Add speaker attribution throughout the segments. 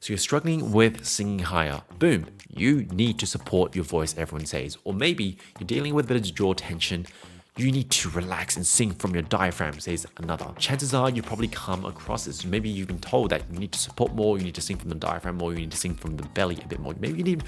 Speaker 1: So you're struggling with singing higher. Boom, you need to support your voice, everyone says. Or maybe you're dealing with a bit of jaw tension. You need to relax and sing from your diaphragm, says another. Chances are you probably come across this. Maybe you've been told that you need to support more, you need to sing from the diaphragm more, you need to sing from the belly a bit more. Maybe you need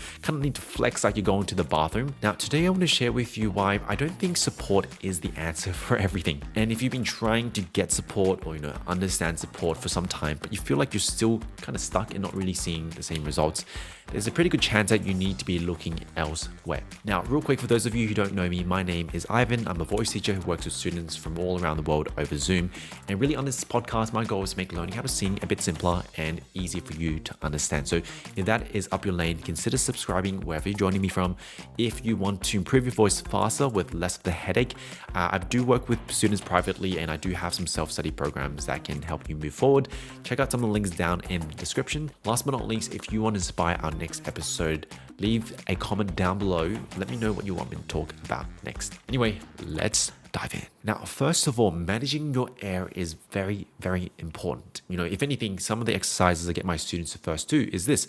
Speaker 1: to flex like you're going to the bathroom. Now, today I want to share with you why I don't think support is the answer for everything. And if you've been trying to get support or understand support for some time, but you feel like you're still kind of stuck and not really seeing the same results, there's a pretty good chance that you need to be looking elsewhere. Now, real quick, for those of you who don't know me, my name is Ivan. I'm a voice teacher who works with students from all around the world over Zoom. And really on this podcast, my goal is to make learning how to sing a bit simpler and easier for you to understand. So if that is up your lane, consider subscribing wherever you're joining me from. If you want to improve your voice faster with less of the headache, I do work with students privately and I do have some self-study programs that can help you move forward. Check out some of the links down in the description. Last but not least, if you want to inspire our next episode, leave a comment down below. Let me know what you want me to talk about next. Anyway, let's dive in. Now, first of all, managing your air is very, very important. If anything, some of the exercises I get my students to first do is this.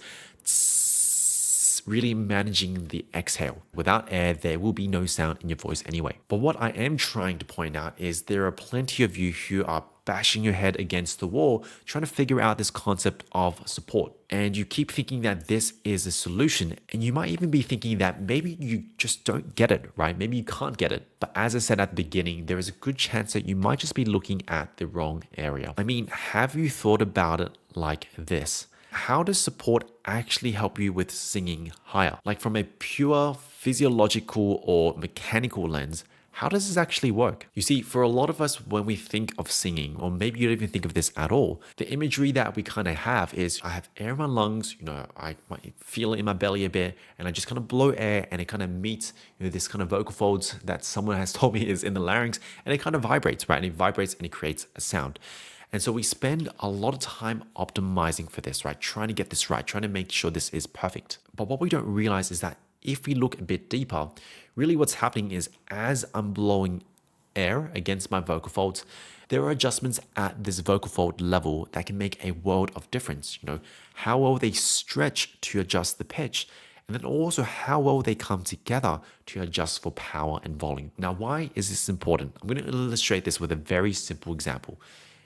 Speaker 1: Really managing the exhale. Without air, there will be no sound in your voice anyway. But what I am trying to point out is there are plenty of you who are bashing your head against the wall, trying to figure out this concept of support. And you keep thinking that this is a solution. And you might even be thinking that maybe you just don't get it, right? Maybe you can't get it. But as I said at the beginning, there is a good chance that you might just be looking at the wrong area. I mean, have you thought about it like this? How does support actually help you with singing higher? Like from a pure physiological or mechanical lens, how does this actually work? You see, for a lot of us, when we think of singing, or maybe you don't even think of this at all, the imagery that we kind of have is I have air in my lungs, I might feel it in my belly a bit, and I just kind of blow air and it kind of meets this kind of vocal folds that someone has told me is in the larynx, and it kind of vibrates, right? And it vibrates and it creates a sound. And so we spend a lot of time optimizing for this, right? Trying to get this right, trying to make sure this is perfect. But what we don't realize is that if we look a bit deeper, really what's happening is as I'm blowing air against my vocal folds, there are adjustments at this vocal fold level that can make a world of difference. How well they stretch to adjust the pitch, and then also how well they come together to adjust for power and volume. Now, why is this important? I'm going to illustrate this with a very simple example.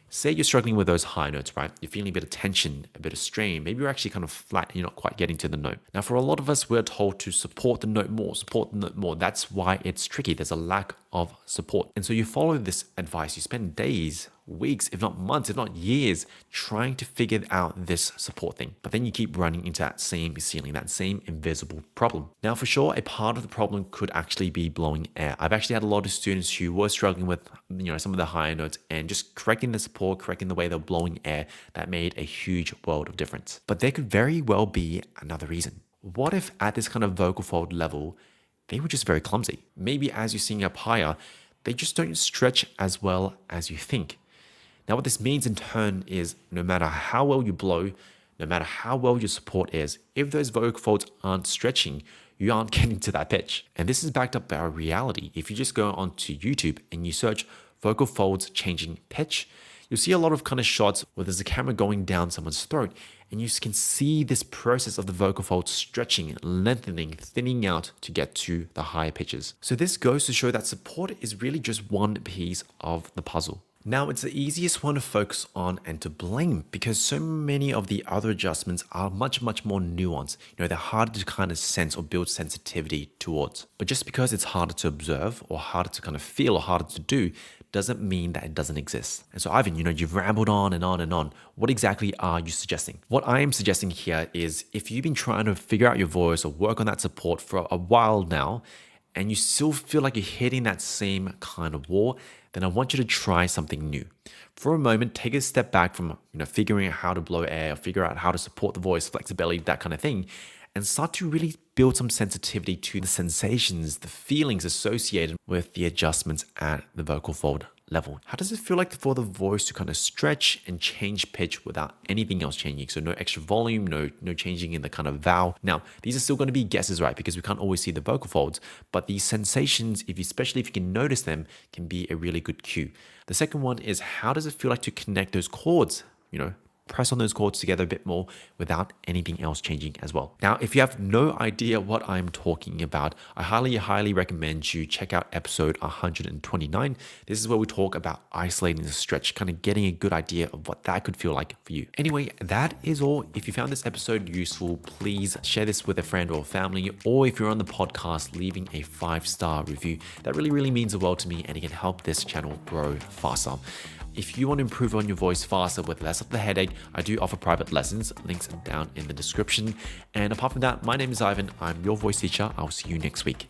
Speaker 1: Say you're struggling with those high notes, right? You're feeling a bit of tension, a bit of strain. Maybe you're actually kind of flat and you're not quite getting to the note. Now, for a lot of us, we're told to support the note more, support the note more. That's why it's tricky. There's a lack of support. And so you follow this advice. You spend days, weeks, if not months, if not years, trying to figure out this support thing. But then you keep running into that same ceiling, that same invisible problem. Now, for sure, a part of the problem could actually be blowing air. I've actually had a lot of students who were struggling with, some of the higher notes and just correcting the support, correcting the way they're blowing air, that made a huge world of difference. But there could very well be another reason. What if at this kind of vocal fold level, they were just very clumsy? Maybe as you sing up higher, they just don't stretch as well as you think. Now, what this means in turn is no matter how well you blow, no matter how well your support is, if those vocal folds aren't stretching, you aren't getting to that pitch. And this is backed up by a reality. If you just go onto YouTube and you search vocal folds changing pitch, you'll see a lot of kind of shots where there's a camera going down someone's throat and you can see this process of the vocal folds stretching, lengthening, thinning out to get to the higher pitches. So this goes to show that support is really just one piece of the puzzle. Now, it's the easiest one to focus on and to blame because so many of the other adjustments are much, much more nuanced. They're harder to kind of sense or build sensitivity towards. But just because it's harder to observe or harder to kind of feel or harder to do doesn't mean that it doesn't exist. And so, Ivan, you've rambled on and on and on. What exactly are you suggesting? What I am suggesting here is if you've been trying to figure out your voice or work on that support for a while now, and you still feel like you're hitting that same kind of wall, then I want you to try something new. For a moment, take a step back from figuring out how to blow air, or figure out how to support the voice, flexibility, that kind of thing, and start to really build some sensitivity to the sensations, the feelings associated with the adjustments at the vocal fold level. How does it feel like for the voice to kind of stretch and change pitch without anything else changing? So no extra volume, no changing in the kind of vowel. Now, these are still going to be guesses, right? Because we can't always see the vocal folds, but these sensations, especially if you can notice them, can be a really good cue. The second one is how does it feel like to connect those chords, press on those chords together a bit more without anything else changing as well. Now, if you have no idea what I'm talking about, I highly recommend you check out episode 129. This is where we talk about isolating the stretch, kind of getting a good idea of what that could feel like for you. Anyway, that is all. If you found this episode useful, please share this with a friend or family, or if you're on the podcast, leaving a 5-star review. That really means the world to me, and it can help this channel grow faster. If you want to improve on your voice faster with less of the headache, I do offer private lessons. Links are down in the description. And apart from that, my name is Ivan. I'm your voice teacher. I'll see you next week.